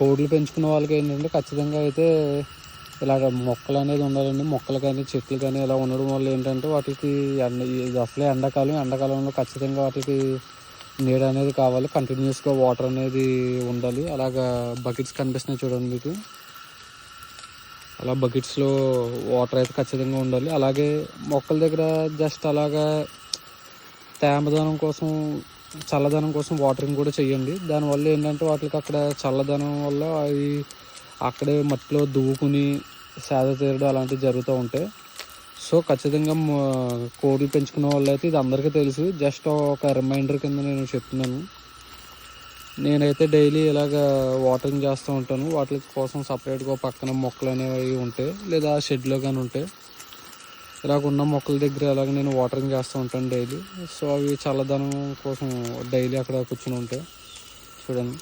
కోళ్ళు పెంచుకునే వాళ్ళకి ఏంటంటే ఖచ్చితంగా అయితే ఇలాగ మొక్కలు అనేది ఉండాలండి. మొక్కలు కానీ చెట్లు కానీ ఇలా ఉండడం వల్ల ఏంటంటే వాటికి ఇది అసలే ఎండాకాలంలో ఖచ్చితంగా వాటికి నీడ అనేది కావాలి. కంటిన్యూస్గా వాటర్ అనేది ఉండాలి. అలాగా బకెట్స్ కనిపిస్తున్నాయి చూడండి మీకు. అలా బకెట్స్లో వాటర్ అయితే ఖచ్చితంగా ఉండాలి. అలాగే మొక్కల దగ్గర జస్ట్ అలాగా తేమదనం కోసం, చల్లదనం కోసం వాటరింగ్ కూడా చేయండి. దానివల్ల ఏంటంటే వాటికి అక్కడ చల్లదనం వల్ల అవి అక్కడే మట్టిలో దువ్వుకుని సేద తీరడం అలాంటివి జరుగుతూ ఉంటాయి. సో ఖచ్చితంగా కోళ్ళు పెంచుకునే వాళ్ళు అయితే ఇది అందరికీ తెలుసు. జస్ట్ ఒక రిమైండర్ కింద నేను చెప్తున్నాను. నేనైతే డైలీ ఇలాగ వాటరింగ్ చేస్తూ ఉంటాను. వాటి కోసం సపరేట్గా పక్కన మొక్కలు అనేవి ఉంటాయి, లేదా షెడ్లో కానీ ఉంటాయి. ఇలాగ ఉన్న మొక్కల దగ్గర అలాగ నేను వాటరింగ్ చేస్తూ ఉంటాను డైలీ. సో అవి చల్లదనం కోసం డైలీ అక్కడ కూర్చొని ఉంటాయి చూడండి.